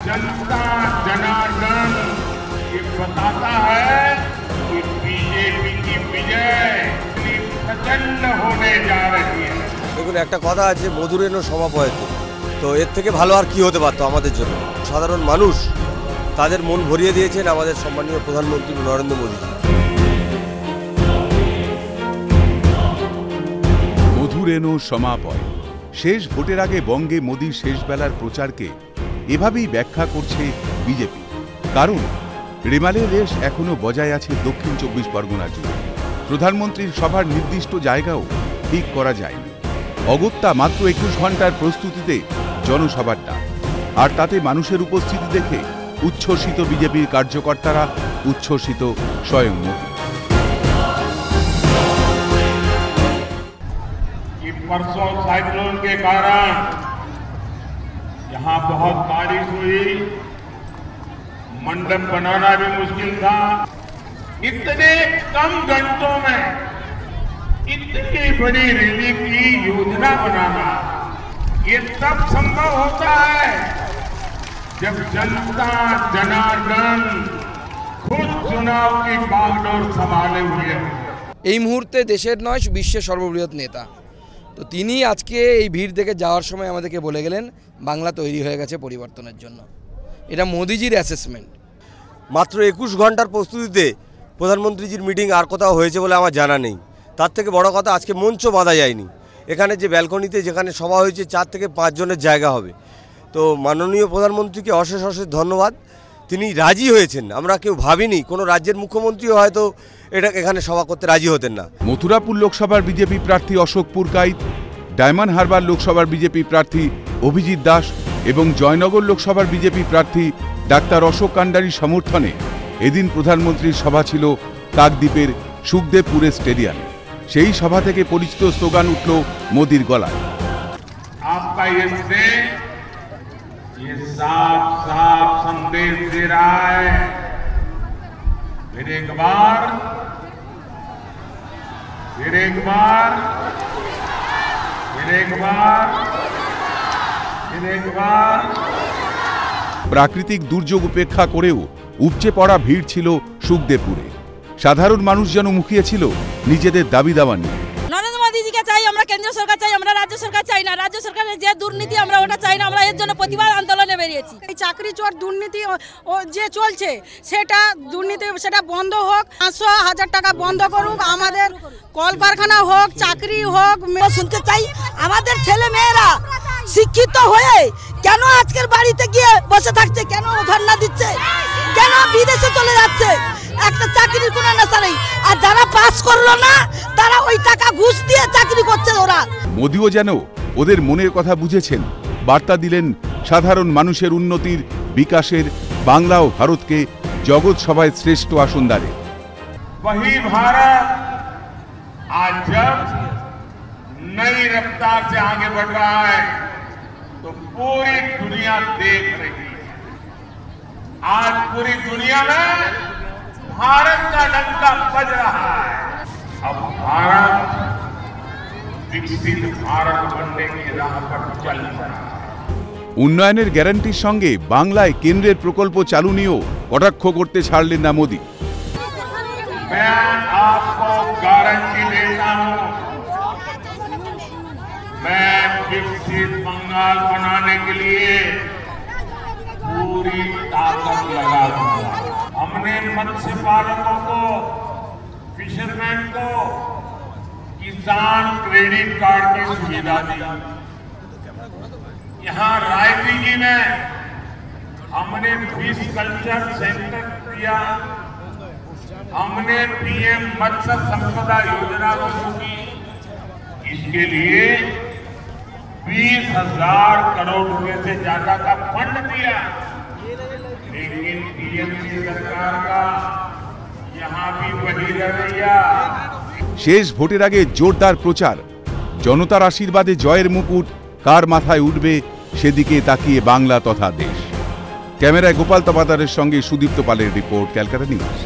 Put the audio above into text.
जनता जनार्दन ये बताता है कि बीजेपी की विजय प्रचंड होने जा रही है। দেখুন একটা কথা আছে মধুরেনো সমাপয়তে, তো এর থেকে ভালো আর কি হতে পারতো আমাদের জন্য। সাধারণ মানুষ তাদের মন ভরিয়ে দিয়েছেন আমাদের সম্মানীয় প্রধানমন্ত্রী নরেন্দ্র মোদী। মধুরেনো সমাপয়। শেষ ভোটের আগে বঙ্গে মোদীর শেষ বেলার প্রচারকে এভাবেই ব্যাখ্যা করছে বিজেপি। কারণ রেমালের রেশ এখনো বজায় আছে দক্ষিণ ২৪ পরগনা জুড়ে। প্রধানমন্ত্রীর সভার নির্দিষ্ট জায়গাও ঠিক করা যায়নি। অগত্যা মাত্র ২১ ঘন্টার প্রস্তুতিতে জনসভার ডাক, আর তাতে মানুষের উপস্থিতি দেখে উচ্ছ্বসিত বিজেপির কার্যকর্তারা, উচ্ছ্বসিত স্বয়ং মোদী। परसों साइक्लोन के कारण यहाँ बहुत बारिश हुई, मंडप बनाना भी मुश्किल था। इतने कम घंटों में इतनी बड़ी रैली की योजना बनाना ये तब संभव होता है जब जनता जनार्दन खुद चुनाव की बागडोर संभाले हुए हैं। এই মুহূর্তে দেশের নয় বিশ্বের সর্ববৃহৎ নেতা, তো তিনি আজকে এই ভিড় দেখে যাওয়ার সময় আমাদেরকে বলে গেলেন বাংলা তৈরি হয়ে গেছে পরিবর্তনের জন্য। এটা মোদিজির অ্যাসেসমেন্ট। মাত্র ২১ ঘন্টার প্রস্তুতিতে প্রধানমন্ত্রীজির মিটিং আর কোথাও হয়েছে বলে আমার জানা নেই। তার থেকে বড় কথা, আজকে মঞ্চ বাঁধা যায়নি। এখানে যে ব্যালকনিতে যেখানে সভা হয়েছে ৪ থেকে ৫ জনের জায়গা হবে। তো মাননীয় প্রধানমন্ত্রীকে অশেষ অশেষ ধন্যবাদ, তিনি রাজি হয়েছেন। আমরা কেউ ভাবিনি কোনো রাজ্যের মুখ্যমন্ত্রীও হয়তো এটা এখানে সভা করতে রাজি হতেন না। মথুরাপুর লোকসভার বিজেপি প্রার্থী অশোক পুরকাইত, ডায়মন্ড হারবার লোকসভার বিজেপি প্রার্থী অভিজিৎ দাস এবং জয়নগর লোকসভার বিজেপি প্রার্থী ডাক্তার অশোক কান্ডারির সমর্থনে এদিন প্রধানমন্ত্রীর সভা ছিল কাকদ্বীপের সুখদেবপুরে স্টেডিয়ামে। সেই সভা থেকে পরিচিত স্লোগান উঠল মোদির গলায়। आपका ये साफ साफ संदेश दे रहा है, फिर एक बार প্রাকৃতিক দুর্যোগ উপেক্ষা করেও উপচে পড়া ভিড় ছিল সুখদেবপুরে। সাধারণ মানুষ যেন মুখিয়েছিল নিজেদের দাবি দাওয়া নিয়ে। নরেন্দ্র মোদীজিকে চাই, আমরা কেন্দ্র সরকার চাই, আমরা রাজ্য সরকার চাই না। রাজ্য সরকারের যে দুর্নীতি আমরা ওটা চাই না। আমরা এর জন্য প্রতিবাদ আন্দোলনে বেরিয়েছি। এই চাকরি চোর দুর্নীতি যে চলছে সেটা দুর্নীতি সেটা বন্ধ হোক। ৫০০,০০০ টাকা বন্ধ করুক, আমাদের কলকারখানা হোক, চাকরি হোক। শুনতে চাই আমাদের ছেলে মেয়েরা শিক্ষিত হয়ে কেন আজকের বাড়িতে গিয়ে বসে থাকছে, কেন ধর্ণা দিচ্ছে, কেন বিদেশে চলে যাচ্ছে। একটা চাকরির কোনো নেশা নেই, আর যারা পাস করলো না তারা ওই টাকা ঘুষ দিয়ে চাকরি করছে। ওরা মোদিও যেন ওদের মনের কথা বুঝেছেন, বার্তা দিলেন সাধারণ মানুষের উন্নতির, বিকাশের, বাংলা ও ভারতকে জগৎ সভায় শ্রেষ্ঠ আসনদারে। वही भारत आज जब नई रफ्तार से आगे बढ़ रहा है तो पूरी दुनिया देख रही है। आज पूरी दुनिया में भारत का डंका बज रहा है। अब भारत विकसित भारत बनने की राह पर चल रहा है। উন্নয়নের গ্যারান্টির সঙ্গে বাংলায় কেন্দ্রের প্রকল্প চালু নিয়েও কটাক্ষ করতে ছাড়লেন না মোদী। मैं आपको गारंटी देता हूं, मैं विकसित बंगाल बनाने के लिए पूरी ताकत लगा दूंगा। हमने मत्स्य पालकों को, फिशरमैन को किसान क्रेडिट कार्ड की सुविधा दी। यहाँ रायबीगी में हमने फिश कल्चर सेंटर दिया। हमने पीएम मत्स्य संपदा योजना शुरू की। इसके लिए 20,000 करोड़ रुपए से ज्यादा का फंड दिया, लेकिन टीएमसी सरकार का यहाँ भी वही रवैया। শেষ ভোটের আগে জোরদার প্রচার, জনতার আশীর্বাদে জয়ের মুকুট কার মাথায় উঠবে সেদিকে তাকিয়ে বাংলা তথা দেশ। ক্যামেরায় গোপাল তপাদারের সঙ্গে সুদীপ্ত পালের রিপোর্ট, ক্যালকাটা নিউজ।